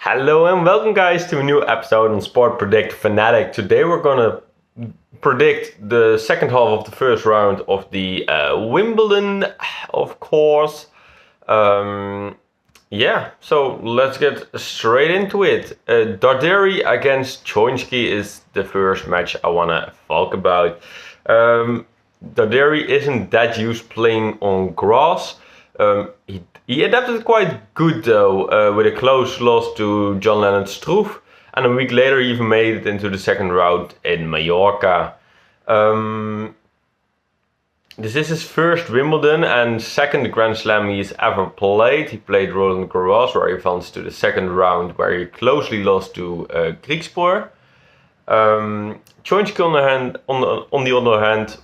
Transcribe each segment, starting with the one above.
Hello and welcome guys to a new episode on Sport Predict Fanatic. Today we're gonna predict the second half of the first round of the Wimbledon, of course. So let's get straight into it. Darderi against Choinski is the first match I wanna talk about. Darderi isn't that used playing on grass. He adapted quite good though, with a close loss to John Leonard Struff, and a week later he even made it into the second round in Mallorca. This is his first Wimbledon and second Grand Slam he's ever played. He played Roland Garros, where he advanced to the second round, where he closely lost to Griekspoor. Choinski on the other hand,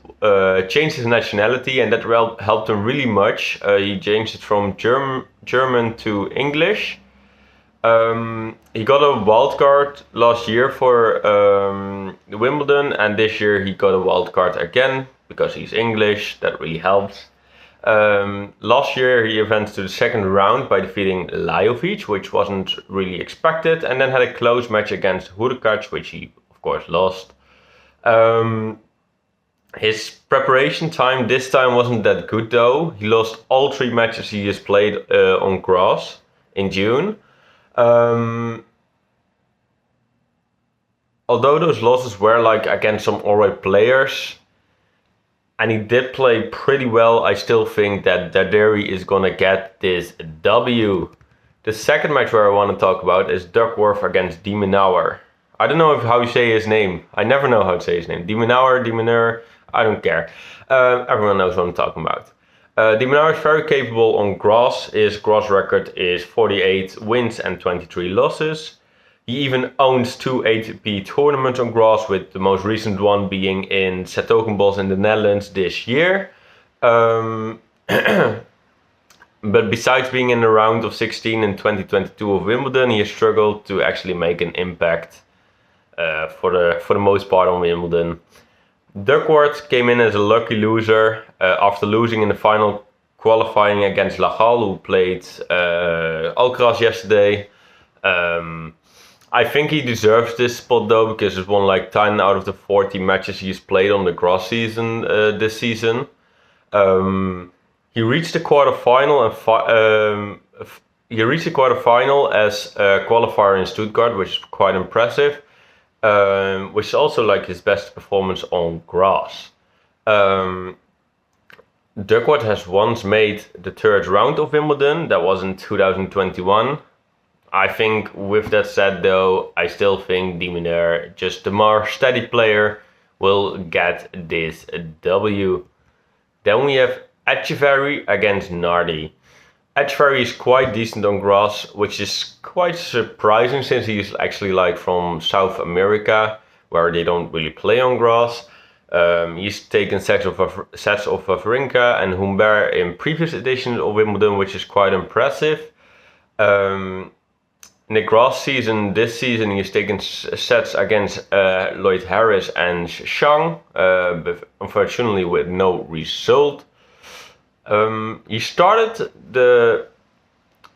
changed his nationality, and that helped him really much. He changed it from German to English. He got a wild card last year for Wimbledon, and this year he got a wild card again because he's English. That really helps. Last year he advanced to the second round by defeating Lajovic, which wasn't really expected, and then had a close match against Hurkacz, which he of course lost. His preparation time this time wasn't that good though. He lost all three matches he has played on grass in June. Although those losses were like against some alright players, and he did play pretty well, I still think that Darderi is gonna get this W. The second match where I want to talk about is Duckworth against De Minaur. I don't know how you say his name. I never know how to say his name. De Minaur, I don't care. Everyone knows what I'm talking about. De Minaur is very capable on grass. His grass record is 48 wins and 23 losses. He even owns two ATP tournaments on grass, with the most recent one being in 's-Hertogenbosch in the Netherlands this year. But besides being in the round of 16 in 2022 of Wimbledon, he has struggled to actually make an impact for the most part on Wimbledon. Duckworth came in as a lucky loser after losing in the final qualifying against Lagal, who played Alcaraz yesterday. I think he deserves this spot though, because he's won like 10 out of the 40 matches he's played on the grass season this season. He reached the quarterfinal as a qualifier in Stuttgart, which is quite impressive. Which is also like his best performance on grass. Duckworth has once made the third round of Wimbledon. That was in 2021. I think with that said though, I still think De Minaur, just the more steady player, will get this W. Then we have Etcheverry against Nardi. Etcheverry is quite decent on grass, which is quite surprising since he's actually like from South America, where they don't really play on grass. He's taken sets of Wawrinka and Humbert in previous editions of Wimbledon, which is quite impressive. In the grass season, this season, he's taken sets against Lloyd Harris and Zhang, but unfortunately with no result. He started the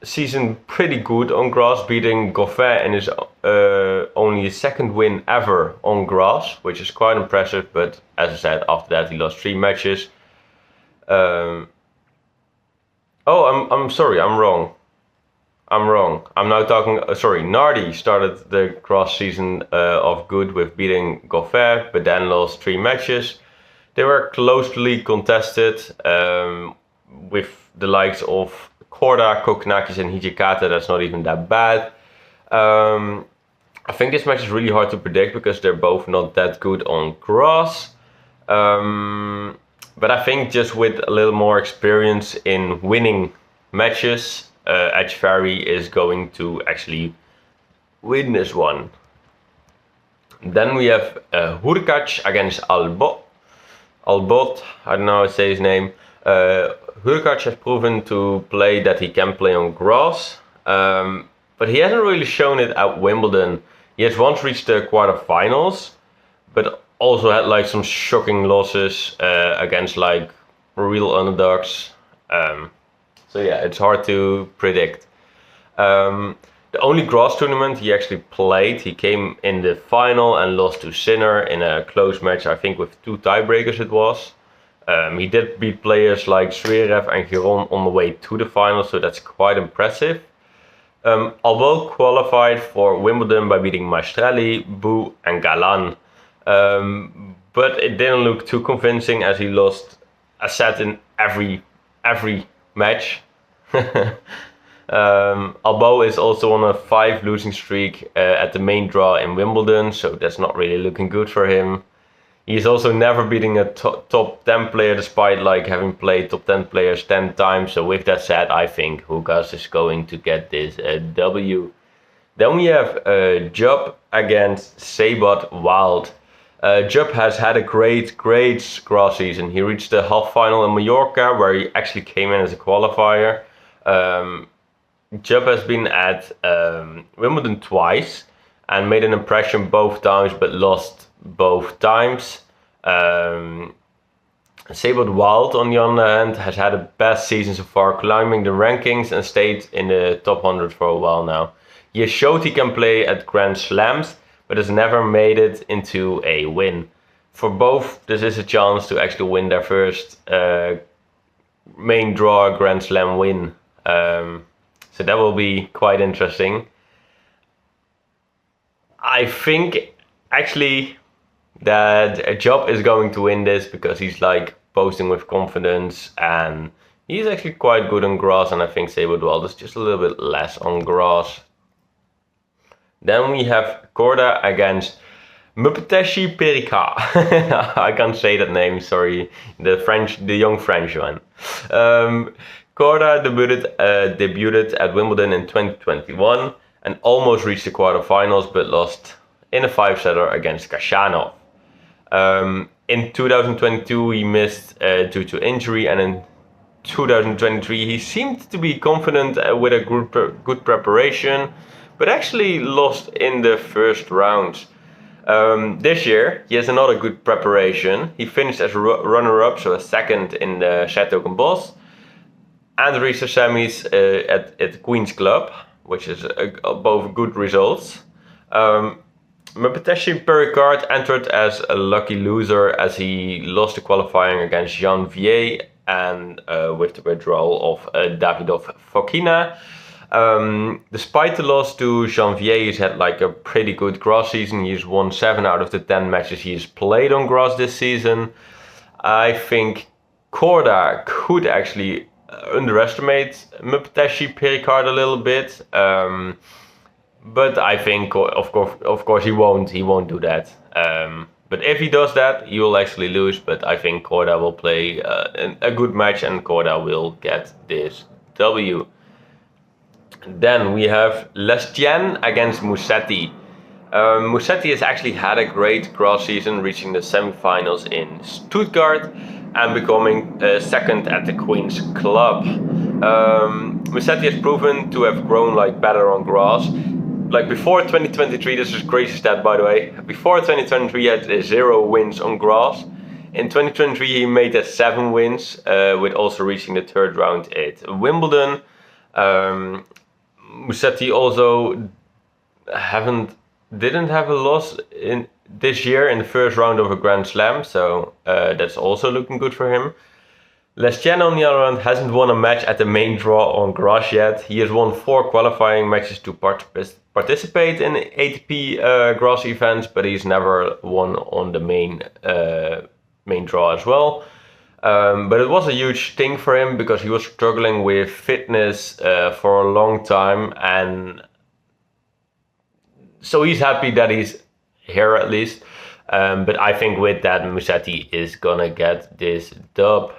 season pretty good on grass, beating Goffin in his only his second win ever on grass, which is quite impressive. But as I said, after that he lost three matches. I'm sorry, I'm wrong. I'm now talking. Nardi started the grass season off good with beating Goffin, but then lost three matches. They were closely contested, with the likes of Korda, Kokkinakis and Hijikata. That's not even that bad. I think this match is really hard to predict because they're both not that good on grass. But I think just with a little more experience in winning matches, Etcheverry is going to actually win this one. Then we have Hurkacz against Albot, I don't know how to say his name. Hurkacz has proven to play that he can play on grass, but he hasn't really shown it at Wimbledon. He has once reached the quarterfinals, but also had like some shocking losses against like real underdogs. So yeah, it's hard to predict. The only grass tournament he actually played, he came in the final and lost to Sinner in a close match, I think with 2 tiebreakers it was. He did beat players like Zverev and Giron on the way to the final, so that's quite impressive. Although qualified for Wimbledon by beating Maestrelli, Bou and Galan. But it didn't look too convincing as he lost a set in every match. Albo is also on a 5 losing streak at the main draw in Wimbledon, so that's not really looking good for him. He's also never beating a top 10 player despite like having played top 10 players 10 times. So with that said, I think Hugas is going to get this W. Then we have Jupp against Sebot Wild. Jupp has had a great grass season. He reached the half final in Mallorca where he actually came in as a qualifier. Jupp has been at Wimbledon twice and made an impression both times but lost both times. Sebot Wild, on the other hand, has had the best season so far, climbing the rankings and stayed in the top 100 for a while now. He has showed he can play at Grand Slams, but has never made it into a win. For both, this is a chance to actually win their first main draw Grand Slam win. So that will be quite interesting. I think actually that Jupp is going to win this because he's like posting with confidence and he's actually quite good on grass, and I think Sebot Wild is just a little bit less on grass. Then we have Korda against Mupteshi Perika. I can't say that name, sorry. The young French one. Korda debuted at Wimbledon in 2021 and almost reached the quarterfinals, but lost in a 5-setter against Kashanov. In 2022 he missed due to injury, and in 2023 he seemed to be confident with a good preparation, but actually lost in the first round. This year he has another good preparation. He finished as runner-up, so a second in the Chateau-Boss, and reached the semis at Queen's Club, which is both good results. Mupteshi Pericard entered as a lucky loser as he lost the qualifying against Janvier and with the withdrawal of Davidov Fokina. Despite the loss to Janvier, he's had like a pretty good grass season. He's won 7 out of the 10 matches he's played on grass this season. I think Korda could actually underestimate Mupteshi Pericard a little bit. But I think, of course, he won't do that. But if he does that, he will actually lose. But I think Korda will play a good match and Korda will get this W. Then we have Lestienne against Musetti. Musetti has actually had a great grass season, reaching the semifinals in Stuttgart and becoming second at the Queen's Club. Musetti has proven to have grown like better on grass. Like before 2023, this is crazy stat by the way. Before 2023 he had 0 wins on grass. In 2023 he made 7 wins, with also reaching the 3rd round at Wimbledon. Musetti also didn't have a loss in this year in the first round of a Grand Slam, so that's also looking good for him. Lestienne, on the other hand, hasn't won a match at the main draw on grass yet. He has won 4 qualifying matches to participate in ATP grass events, but he's never won on the main draw as well. But it was a huge thing for him because he was struggling with fitness for a long time, and so he's happy that he's here at least. But I think with that, Musetti is gonna get this dub.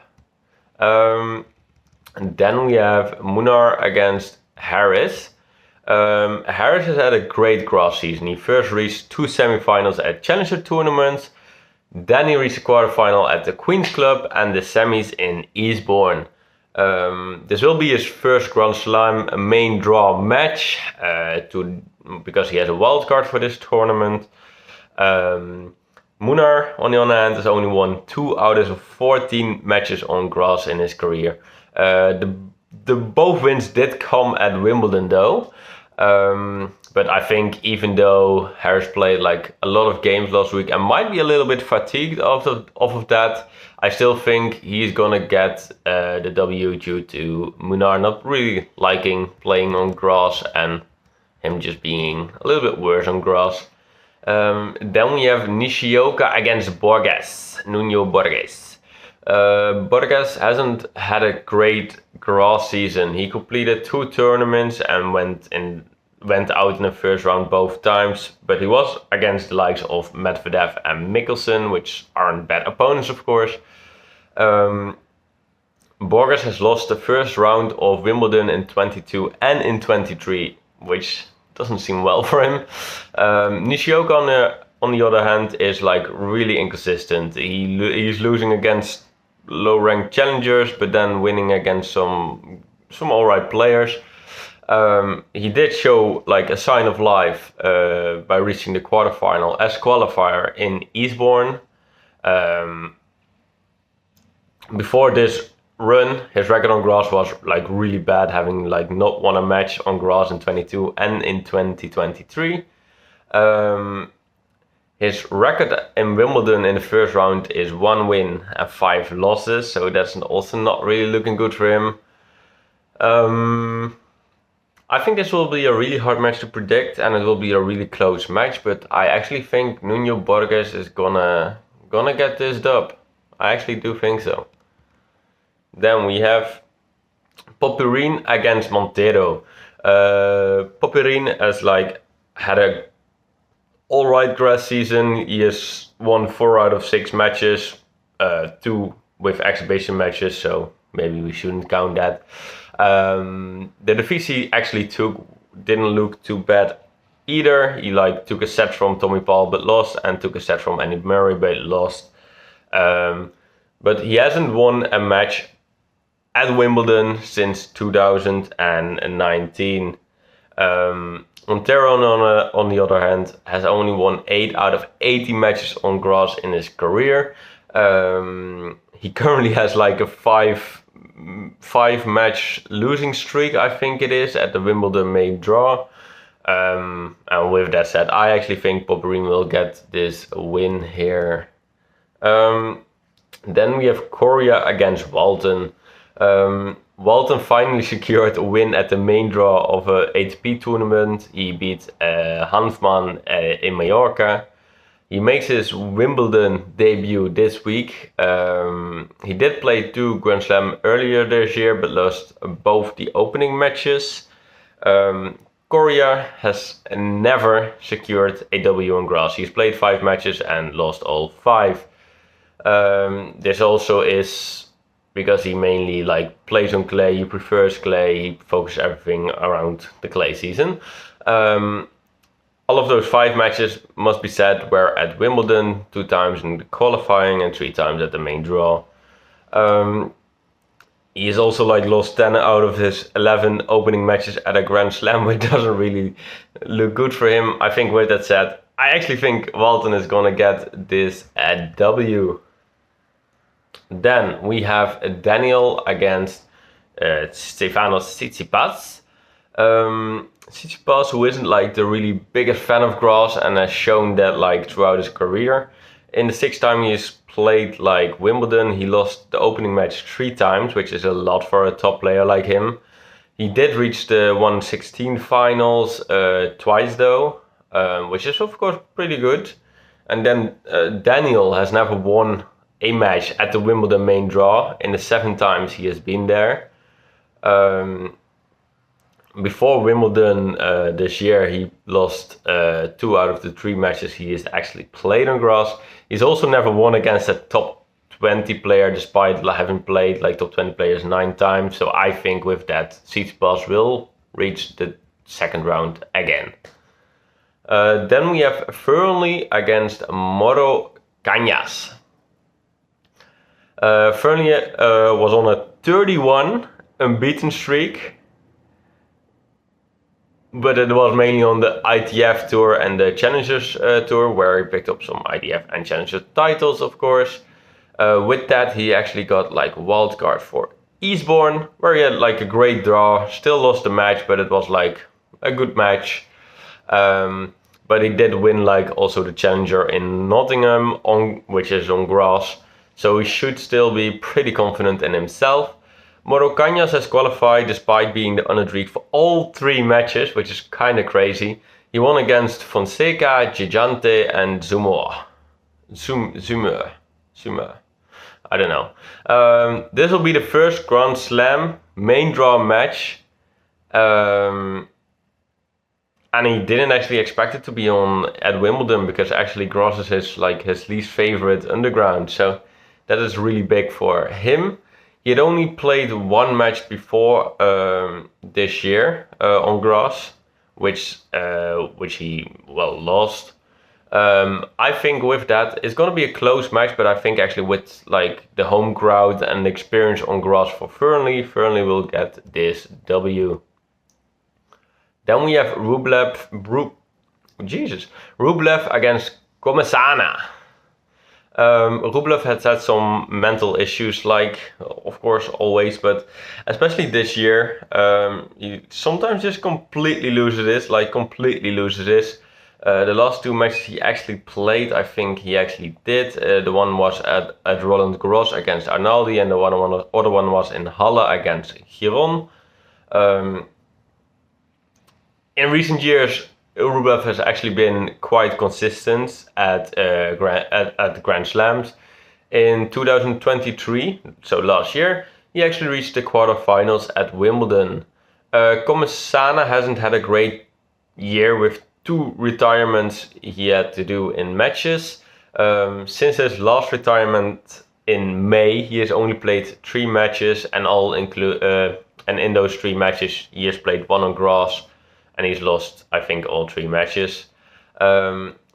And then we have Munar against Harris. Harris has had a great grass season. He first reached 2 semifinals at Challenger tournaments. Then he reached the quarterfinal at the Queen's Club and the semis in Eastbourne. This will be his first Grand Slam main draw match because he has a wildcard for this tournament. Munar, on the other hand, has only won 2 out of 14 matches on grass in his career. The both wins did come at Wimbledon though. But I think even though Harris played like a lot of games last week and might be a little bit fatigued off of that, I still think he's gonna get the W due to Munar not really liking playing on grass and him just being a little bit worse on grass. Then we have Nishioka against Borges, Nuno Borges. Borges hasn't had a great grass season. He completed 2 tournaments and went out in the first round both times, but he was against the likes of Medvedev and Mickelson, which aren't bad opponents, of course. Borges has lost the first round of Wimbledon in 22 and in 23, which doesn't seem well for him. Nishioka, on the other hand, is like really inconsistent. He's losing against low-ranked challengers, but then winning against some alright players. He did show like a sign of life by reaching the quarterfinal as qualifier in Eastbourne. Before this run, his record on grass was like really bad, having like not won a match on grass in 22 and in 2023. His record in Wimbledon in the first round is 1 win and 5 losses, so that's also not really looking good for him. I think this will be a really hard match to predict, and it will be a really close match, but I actually think Nuno Borges is gonna get this dub. I actually do think so. Then we have Popyrin against Montero. Popyrin has like had a alright grass season. He has won 4 out of 6 matches, 2 with exhibition matches, so maybe we shouldn't count that. The defeats he actually took didn't look too bad either. He like took a set from Tommy Paul but lost, and took a set from Andy Murray but lost. But he hasn't won a match at Wimbledon since 2019. Montero, on the other hand, has only won 8 out of 80 matches on grass in his career. He currently has like a 5 match losing streak, I think it is, at the Wimbledon main draw. And with that said, I actually think Popyrin will get this win here. Then we have Coria against Walton. Walton finally secured a win at the main draw of a ATP tournament. He beat Hanfman in Mallorca. He makes his Wimbledon debut this week. He did play 2 Grand Slam earlier this year, but lost both the opening matches. Coria has never secured a W on grass. He's played 5 matches and lost all 5. This also is because he mainly like plays on clay. He prefers clay. He focuses everything around the clay season. All of those 5 matches, must be said, were at Wimbledon, 2 times in the qualifying and 3 times at the main draw. He has also like lost 10 out of his 11 opening matches at a Grand Slam, which doesn't really look good for him. I think with that said, I actually think Walton is gonna get this at W. Then we have Daniel against Stefanos Tsitsipas. Tsitsipas, who isn't like the really biggest fan of grass and has shown that like throughout his career. In the 6th time he's played like Wimbledon, he lost the opening match 3 times, which is a lot for a top player like him. He did reach the 1/16 finals twice though, which is of course pretty good. And then Daniel has never won a match at the Wimbledon main draw in the 7 times he has been there. Before Wimbledon this year, he lost 2 out of the 3 matches he has actually played on grass. He's also never won against a top 20 player, despite having played like top 20 players 9 times. So I think with that, Tsitsipas will reach the 2nd round again. Then we have Fernley against Moro Cañas. Fernley was on a 31 unbeaten streak, but it was mainly on the ITF Tour and the Challengers Tour, where he picked up some ITF and Challenger titles, of course. With that, he actually got like a wildcard for Eastbourne, where he had like a great draw. Still lost the match, but it was like a good match. But he did win like also the challenger in Nottingham, which is on grass. So he should still be pretty confident in himself. Moro Cañas has qualified despite being the underdog for all 3 matches, which is kind of crazy. He won against Fonseca, Gigante and Zumor. Zumor. I don't know. This will be the first Grand Slam main draw match. And he didn't actually expect it to be on at Wimbledon, because actually grass is his least favorite underground. So that is really big for him. He had only played 1 match before this year on grass, which he lost. I think with that it's going to be a close match, but I think actually with like the home crowd and the experience on grass for Fernley will get this W. Then we have Rublev against Komesana. Rublev has had some mental issues, like of course always, but especially this year. He sometimes just completely loses this. The last 2 matches he actually played, I think he actually did. The one was at Roland Garros against Arnaldi, and the other one was in Halle against Giron. In recent years, Rublev has actually been quite consistent at Grand Slams. In 2023, so last year, he actually reached the quarterfinals at Wimbledon. Komesana hasn't had a great year with 2 retirements he had to do in matches. Since his last retirement in May, he has only played 3 matches, and and in those 3 matches he has played 1 on grass, and he's lost, I think, all 3 matches.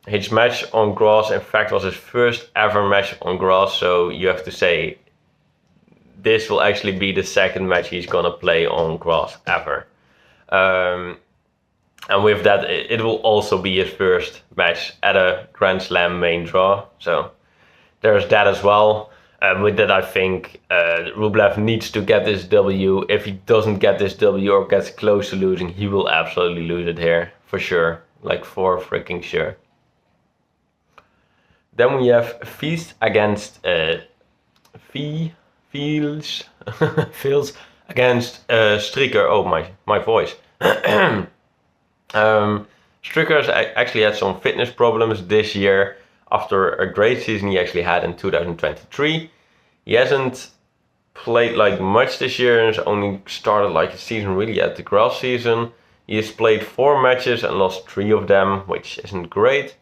His match on grass, in fact, was his first ever match on grass, so you have to say this will actually be the 2nd match he's gonna play on grass ever. And with that, it will also be his first match at a Grand Slam main draw. So there's that as well. With that, I think Rublev needs to get this W. If he doesn't get this W or gets close to losing, he will absolutely lose it here, for sure. Like for freaking sure. Then we have Fields against Fields against Stricker. Oh, my voice. Stricker has actually had some fitness problems this year after a great season he actually had in 2023. He hasn't played like much this year and has only started like a season really at the grass season. He has played 4 matches and lost 3 of them, which isn't great.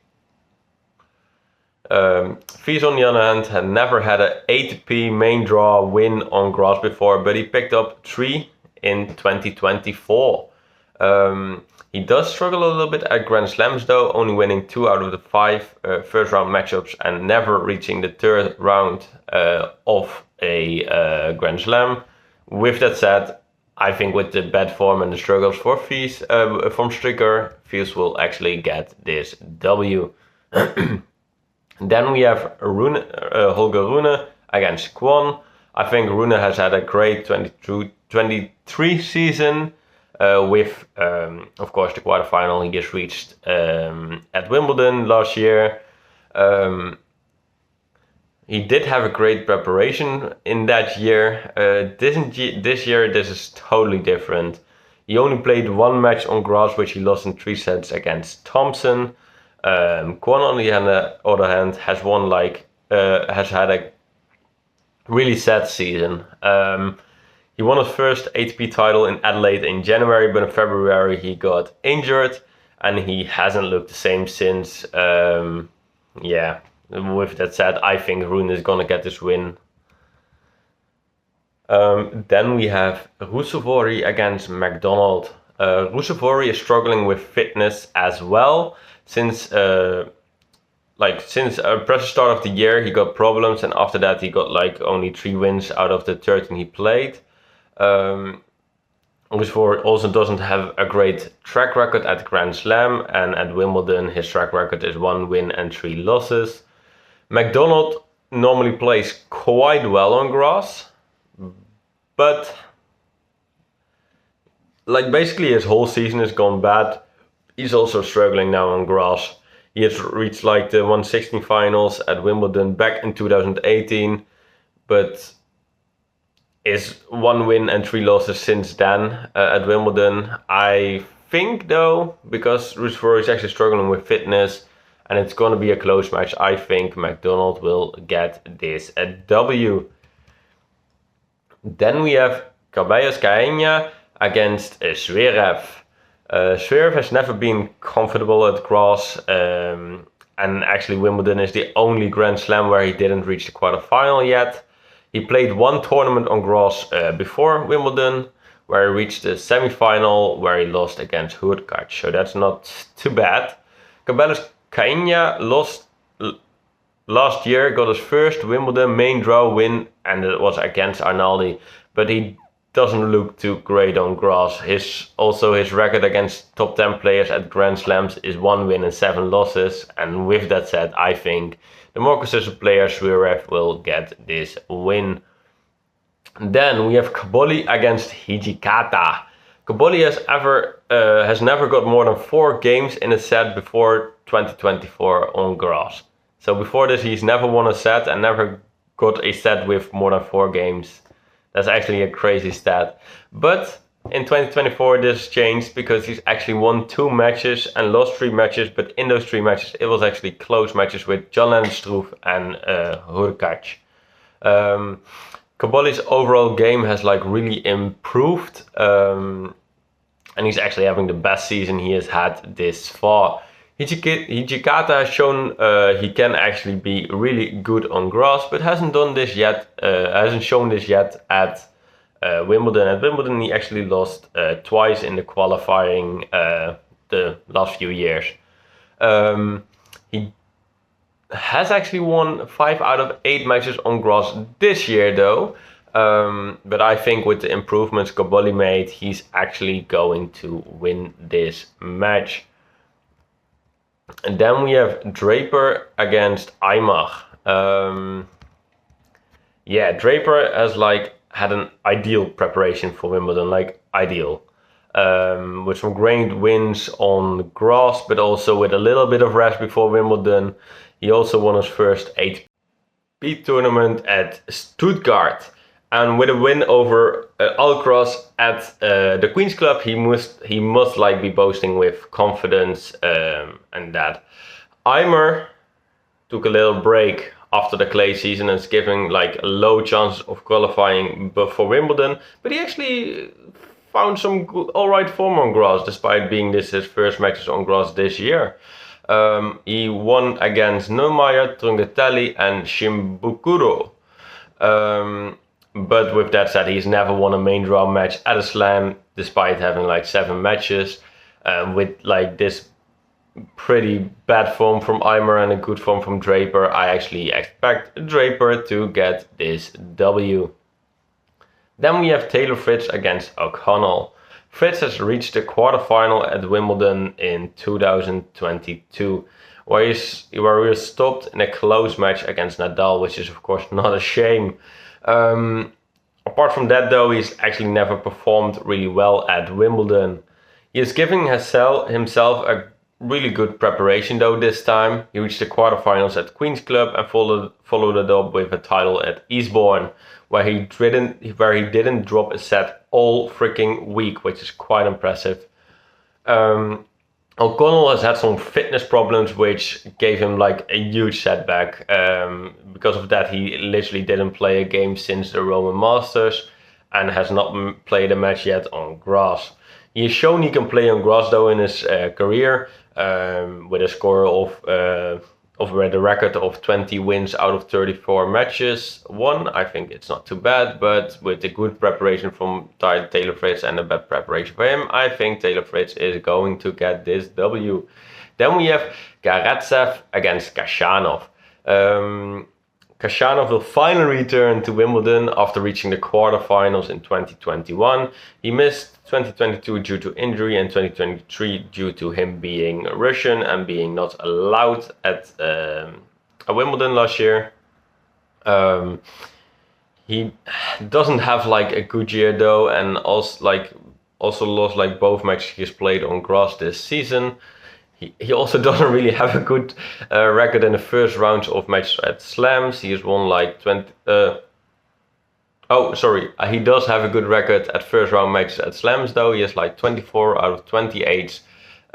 Fies on the other hand had never had an ATP main draw win on grass before, but he picked up 3 in 2024. He does struggle a little bit at Grand Slams though, only winning 2 out of the 5 first round matchups and never reaching the 3rd round of a Grand Slam. With that said, I think with the bad form and the struggles for Fies from Stricker, Fies will actually get this W. Then we have Holger Rune against Kwon. I think Rune has had a great 22-23 season. With, of course, the quarterfinal he just reached at Wimbledon last year. He did have a great preparation in that year. This year, this is totally different. He only played 1 match on grass, which he lost in 3 sets against Thompson. Kwon, on the other hand, has had a really sad season. He won his first ATP title in Adelaide in January, but in February he got injured and he hasn't looked the same since. Yeah, with that said, I think Rune is gonna get this win. Then we have Ruusuvuori against McDonald. Ruusuvuori is struggling with fitness as well. Since a pressure start of the year, he got problems, and after that he got like only 3 wins out of the 13 he played. Ruusuvuori also doesn't have a great track record at Grand Slam, and at Wimbledon his track record is 1 win and 3 losses. McDonald normally plays quite well on grass, but like basically his whole season has gone bad. He's also struggling now on grass. He has reached like the 116 finals at Wimbledon back in 2018, but is 1 win and 3 losses since then at Wimbledon. I think though, because Roosevelt is actually struggling with fitness and it's going to be a close match, I think McDonald will get this a W. Then we have Caballos Caeña against Zverev. Zverev has never been comfortable at grass, and actually Wimbledon is the only Grand Slam where he didn't reach the quarterfinal yet. He played one tournament on grass before Wimbledon, where he reached the semi-final, where he lost against Hurkacz, so that's not too bad. Caballos Caeña lost last year, got his first Wimbledon main draw win, and it was against Arnaldi, but he doesn't look too great on grass. His record against top 10 players at Grand Slams is 1 win and 7 losses, and with that said, I think the more consistent player Zverev will get this win. Then we have Caboli against Hijikata. Caboli has never got more than 4 games in a set before 2024 on grass. So before this, he's never won a set and never got a set with more than 4 games. That's actually a crazy stat. But in 2024, this changed because he's actually won 2 matches and lost 3 matches. But in those 3 matches, it was actually close matches with Jan-Lennard Struff and Hurkacz. Caboli's overall game has like really improved. And he's actually having the best season he has had this far. Hijikata has shown he can actually be really good on grass, but hasn't shown this yet at Wimbledon. At Wimbledon, he actually lost twice in the qualifying the last few years. He has actually won 5 out of 8 matches on grass this year, though. But I think with the improvements Caboli made, he's actually going to win this match. And then we have Draper against Aymar. Draper has had an ideal preparation for Wimbledon, ideal. With some great wins on grass, but also with a little bit of rest before Wimbledon. He also won his first ATP tournament at Stuttgart. And with a win over Alcaraz at the Queen's Club, he must be boasting with confidence and that. Aymar took a little break after the clay season and is giving a low chance of qualifying for Wimbledon, but he actually found some alright form on grass despite being his first matches on grass this year. He won against Neumayer, Trungellitelli and Shimbukuro. But with that said, he's never won a main draw match at a slam, despite having 7 matches. With this pretty bad form from Aymar and a good form from Draper, I actually expect Draper to get this W. Then we have Taylor Fritz against O'Connell. Fritz has reached the quarterfinal at Wimbledon in 2022, where he was stopped in a close match against Nadal, which is of course not a shame. Apart from that though, he's actually never performed really well at Wimbledon. He is giving himself a really good preparation though this time. He reached the quarterfinals at Queen's Club and followed it up with a title at Eastbourne, where he didn't drop a set all freaking week, which is quite impressive. O'Connell has had some fitness problems, which gave him a huge setback. Because of that, he literally didn't play a game since the Roman Masters and has not played a match yet on grass. He has shown he can play on grass though in his career, with a score of the record of 20 wins out of 34 matches won. I think it's not too bad, but with a good preparation from Taylor Fritz and a bad preparation for him, I think Taylor Fritz is going to get this W. Then we have Karatsev against Khachanov. Khachanov will finally return to Wimbledon after reaching the quarterfinals in 2021. He missed 2022 due to injury and 2023 due to him being Russian and being not allowed at Wimbledon last year. He doesn't have a good year though, and also also lost like both matches he's played on grass this season. He also doesn't really have a good record in the first rounds of matches at slams. He has won like 20. He does have a good record at first round matches at slams though. He has like 24 out of 28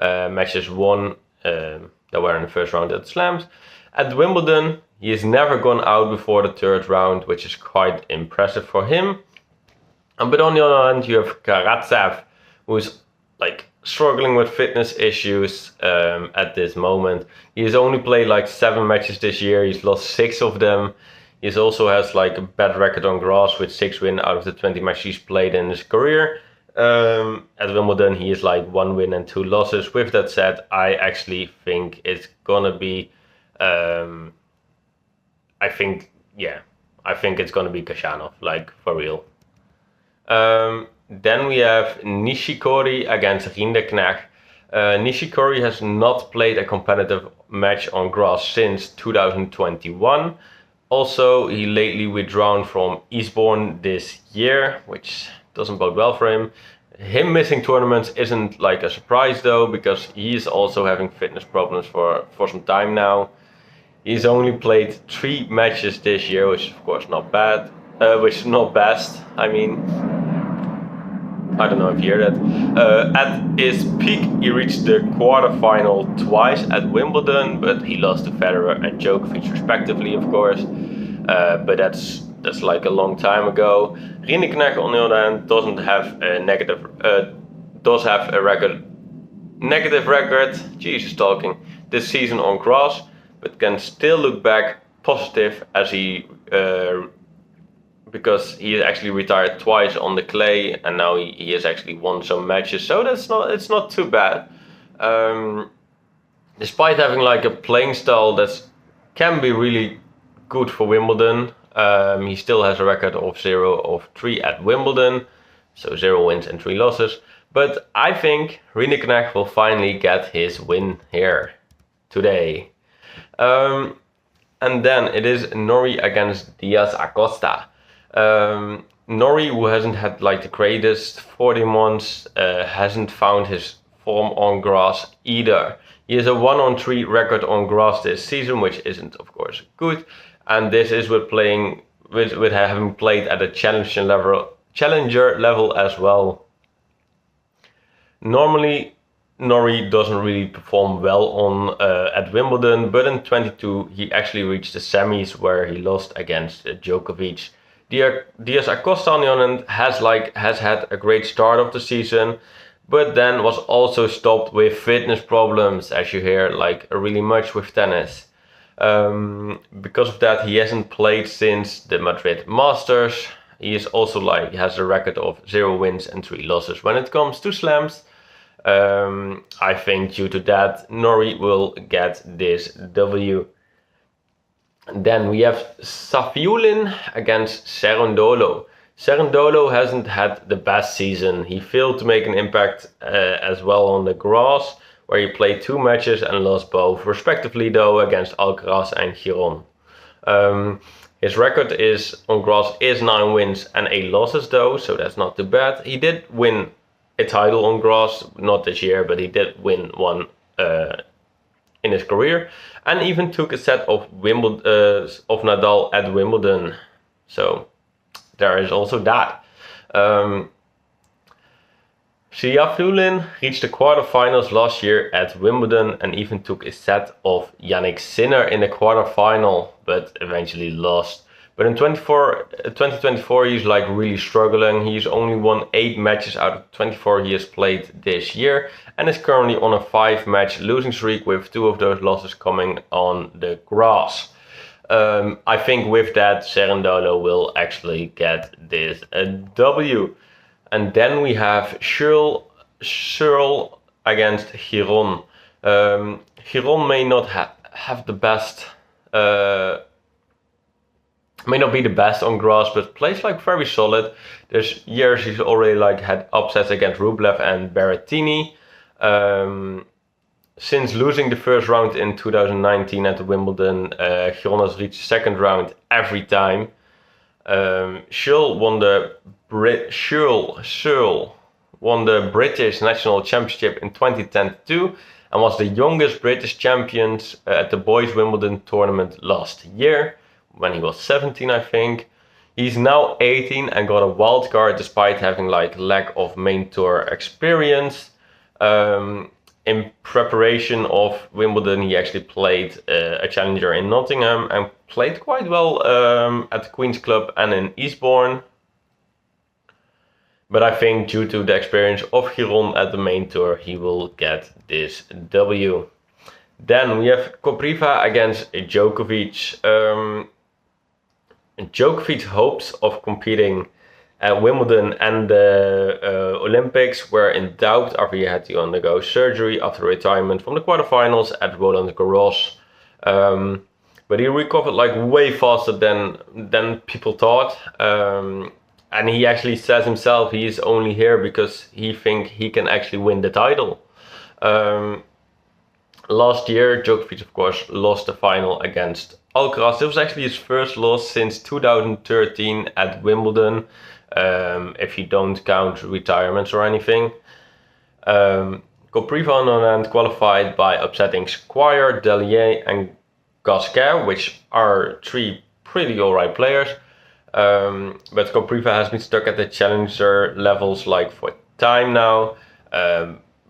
matches won that were in the first round at slams. At Wimbledon, he has never gone out before the third round, which is quite impressive for him. But on the other hand, you have Karatsev, who's like struggling with fitness issues at this moment. He has only played like 7 matches this year. He's lost 6 of them. He also has like a bad record on grass with 6 wins out of the 20 matches he's played in his career. At Wimbledon, he is like 1 win and 2 losses. With that said, I actually think it's gonna be. I think it's gonna be Khachanov, like for real. Then we have Nishikori against Rinderknecht. Nishikori has not played a competitive match on grass since 2021. Also, he lately withdrawn from Eastbourne this year, which doesn't bode well for him. Him missing tournaments isn't like a surprise though, because he's also having fitness problems for some time now. He's only played 3 matches this year, which is of course not bad. Which is not best. I mean, I don't know if you hear that. At his peak, he reached the quarterfinal twice at Wimbledon, but he lost to Federer and Djokovic respectively, of course. But that's like a long time ago. Rinderknecht, on the other hand, doesn't have a does have a negative record. Jesus, talking this season on grass, but can still look back positive as he. Because he has actually retired twice on the clay, and now he has actually won some matches, so it's not too bad. Despite having like a playing style that can be really good for Wimbledon, he still has a record of 0 of 3 at Wimbledon, so 0 wins and 3 losses. But I think Rinderknecht will finally get his win here today. And then it is Norrie against Diaz Acosta. Norrie, who hasn't had like the greatest 40 months, hasn't found his form on grass either. He has a 1-on-3 record on grass this season, which isn't of course good, and this is with having played at a challenger level as well. Normally, Norrie doesn't really perform well on at Wimbledon, but in 22 he actually reached the semis where he lost against Djokovic. Diaz Acosta, on the other hand, has had a great start of the season, but then was also stopped with fitness problems, as you hear, like really much with tennis. Because of that, he hasn't played since the Madrid Masters. He is also he has a record of 0 wins and 3 losses when it comes to slams. I think due to that, Norrie will get this W. Then we have Safiullin against Cerundolo. Cerundolo hasn't had the best season. He failed to make an impact as well on the grass, where he played 2 matches and lost both, respectively though, against Alcaraz and Giron. His record on grass is 9 wins and 8 losses though, so that's not too bad. He did win a title on grass, not this year, but he did win one in his career, and even took a set of Nadal at Wimbledon. So there is also that. Safiullin reached the quarterfinals last year at Wimbledon and even took a set of Yannick Sinner in the quarterfinal, but eventually lost. But in 2024 he's like really struggling. He's only won 8 matches out of 24 he has played this year, and is currently on a 5-match losing streak, with 2 of those losses coming on the grass. I think with that, Cerundolo will actually get this W. And then we have Searle against Giron. Giron may not have the best, may not be the best on grass, but plays like very solid. There's years he's already like had upsets against Rublev and Berrettini. Since losing the first round in 2019 at Wimbledon, Giron has reached the 2nd round every time. Searle won won the British National Championship in 2010 and was the youngest British champion at the Boys Wimbledon tournament last year, when he was 17, I think. He's now 18 and got a wild card despite having like lack of main tour experience. In preparation of Wimbledon, he actually played a challenger in Nottingham and played quite well at the Queen's Club and in Eastbourne. But I think due to the experience of Giron at the main tour, he will get this W. Then we have Kopriva against Djokovic. Djokovic's hopes of competing at Wimbledon and the Olympics were in doubt after he had to undergo surgery after retirement from the quarterfinals at Roland Garros. But he recovered like way faster than people thought. And he actually says himself he is only here because he thinks he can actually win the title. Last year, Djokovic, of course, lost the final against Alcaraz. It was actually his first loss since 2013 at Wimbledon, if you don't count retirements or anything. Kopriva on the other hand qualified by upsetting Squire, Delier and Gasquet, which are three pretty alright players. But Kopriva has been stuck at the challenger levels like for time now.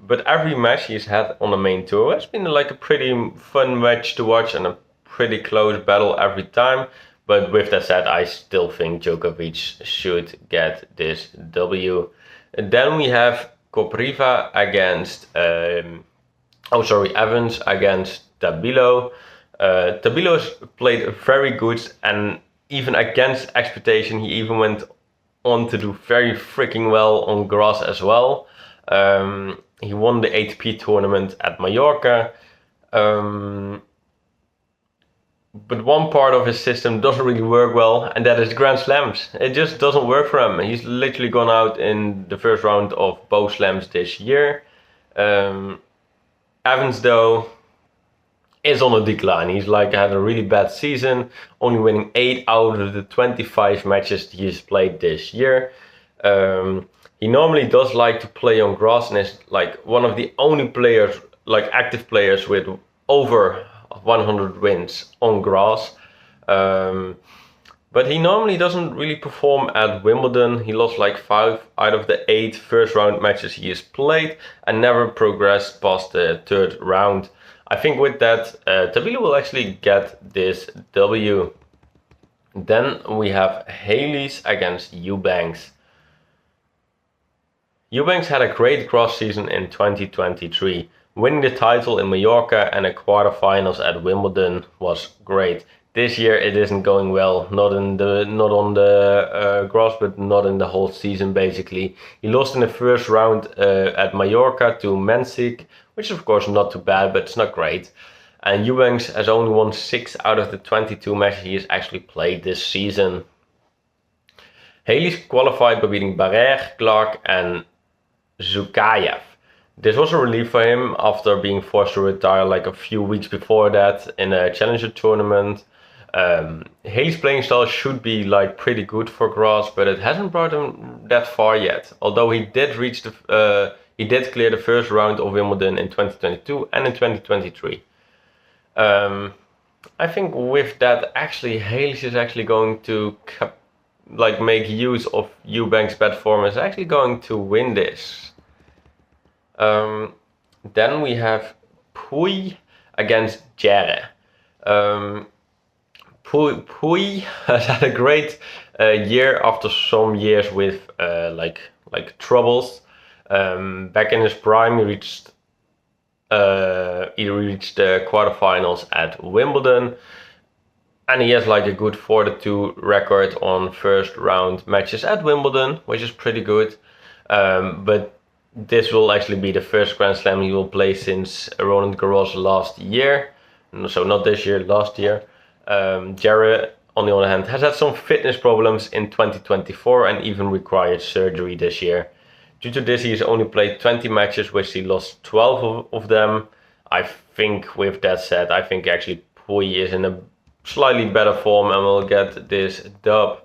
But every match he's had on the main tour has been like a pretty fun match to watch and a pretty close battle every time. But with that said, I still think Djokovic should get this W. And then we have Kopriva against, Evans against Tabilo. Tabilo has played very good, and even against expectation, he even went on to do very freaking well on grass as well. He won the ATP tournament at Mallorca. But one part of his system doesn't really work well, and that is Grand Slams. It just doesn't work for him. He's literally gone out in the first round of both slams this year. Evans, though, is on a decline. He's like had a really bad season, only winning 8 out of the 25 matches he's played this year. He normally does like to play on grass and is like one of the only players, like active players, with over 100 wins on grass. But he normally doesn't really perform at Wimbledon. He lost like 5 out of the 8 first round matches he has played and never progressed past the third round. I think with that, Tabilo will actually get this W. Then we have Hayes against Eubanks. Eubanks had a great grass season in 2023. Winning the title in Mallorca and the quarterfinals at Wimbledon was great. This year it isn't going well, not on the grass, but not in the whole season basically. He lost in the first round at Mallorca to Mensik, which is of course not too bad, but it's not great. And Eubanks has only won 6 out of the 22 matches he has actually played this season. Hayes qualified by beating Barrère, Clark and Zukayev. This was a relief for him after being forced to retire like a few weeks before that in a challenger tournament. Hayes' playing style should be like pretty good for grass, but it hasn't brought him that far yet. Although he did clear the first round of Wimbledon in 2022 and in 2023. I think with that, actually Hayes is actually going to make use of Eubanks' bad form, is actually going to win this. Then we have Pouille against Jarre. Pouille has had a great year after some years with like troubles. Back in his prime, he reached the quarterfinals at Wimbledon, and he has like a good 4-2 record on first round matches at Wimbledon, which is pretty good. But this will actually be the first Grand Slam he will play since Roland Garros last year. So not this year, last year. Jarre, on the other hand, has had some fitness problems in 2024 and even required surgery this year. Due to this, he has only played 20 matches, which he lost 12 of them. I think with that said, I think actually Pouille is in a slightly better form and will get this dub.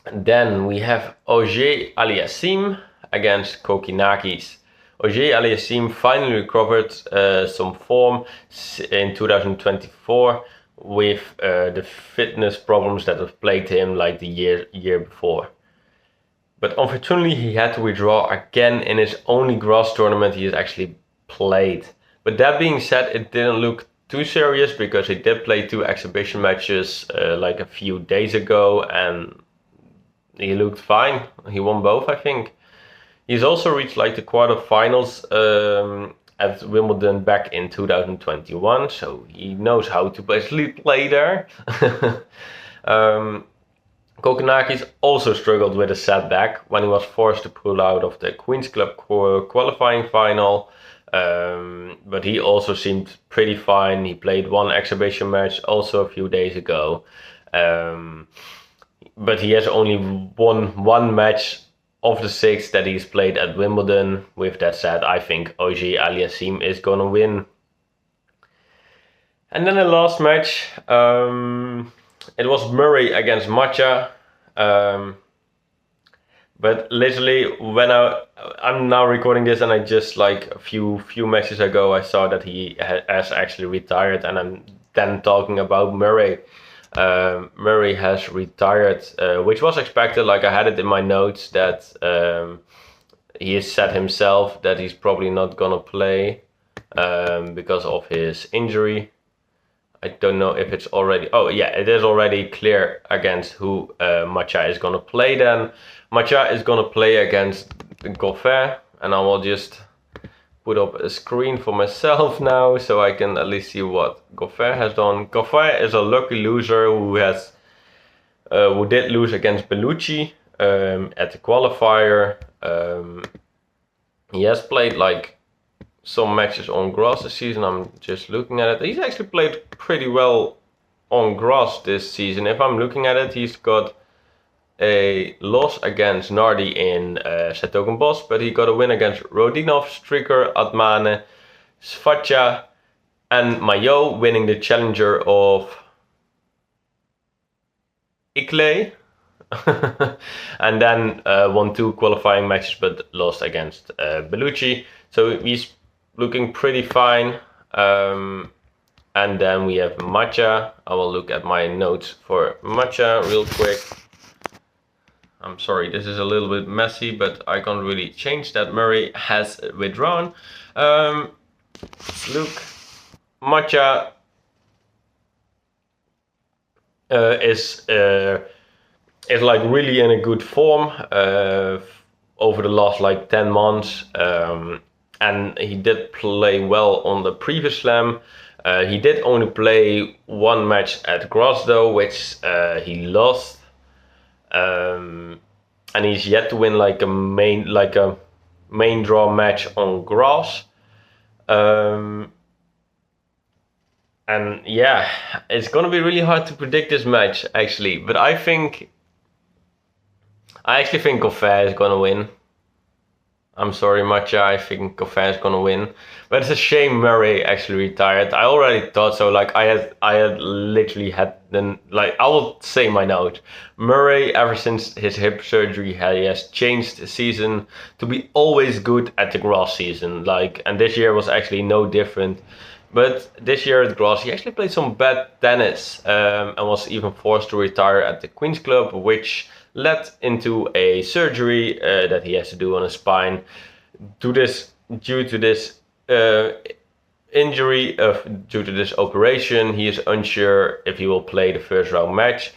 And then we have Auger Aliassime against Kokinakis. Auger Aliassime finally recovered some form in 2024 with the fitness problems that have plagued him like the year before. But unfortunately, he had to withdraw again in his only grass tournament he has actually played. But that being said, it didn't look too serious because he did play 2 exhibition matches like a few days ago, and he looked fine. He won both, I think. He's also reached like the quarterfinals at Wimbledon back in 2021, so he knows how to basically play there. Kokonakis also struggled with a setback when he was forced to pull out of the Queen's Club qualifying final. But he also seemed pretty fine. He played 1 exhibition match also a few days ago. But he has only won 1 match of the 6 that he's played at Wimbledon. With that said, I think Auger Aliassime is going to win. And then the last match, it was Murray against Matcha. But literally, when I'm now recording this, and I just like a few matches ago, I saw that he has actually retired, and I'm then talking about Murray. Murray has retired, which was expected. Like I had it in my notes that he has said himself that he's probably not gonna play because of his injury. I don't know if it's already... Oh, yeah, it is already clear against who Matcha is going to play then. Matcha is going to play against Goffin, and I will just put up a screen for myself now so I can at least see what Goffin has done. Goffin is a lucky loser who did lose against Bellucci at the qualifier. He has played like some matches on grass this season. I'm just looking at it. He's actually played pretty well on grass this season. If I'm looking at it, he's got a loss against Nardi in Setogenbos, but he got a win against Rodinov, Stricker, Atmane, Svacha, and Mayo, winning the challenger of Iklay. And then won 2 qualifying matches but lost against Bellucci. So he's looking pretty fine. And then we have Matcha. I will look at my notes for Matcha real quick. I'm sorry, this is a little bit messy, but I can't really change that. Murray has withdrawn. Look, Matcha is like really in a good form over the last like 10 months. And he did play well on the previous slam. He did only play 1 match at grass though, which he lost. And he's yet to win like a main draw match on grass. And yeah, it's gonna be really hard to predict this match actually, but I actually think Goffin is gonna win. I'm sorry, Matcha, I think Goffin is gonna win. But it's a shame Murray actually retired. I already thought so. Like I had literally had then like I will say my note. Murray, ever since his hip surgery, he has changed the season to be always good at the grass season. Like, and this year was actually no different. But this year at grass, he actually played some bad tennis and was even forced to retire at the Queen's Club, which led into a surgery that he has to do on his spine. Due to this injury, due to this operation, he is unsure if he will play the first round match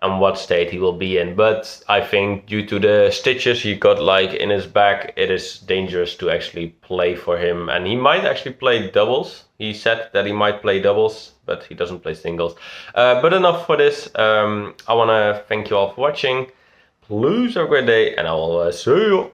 and what state he will be in. But I think due to the stitches he got like in his back, it is dangerous to actually play for him. And he might actually play doubles. He said that he might play doubles, but he doesn't play singles. But enough for this. I want to thank you all for watching. Please have a great day, and I will see you.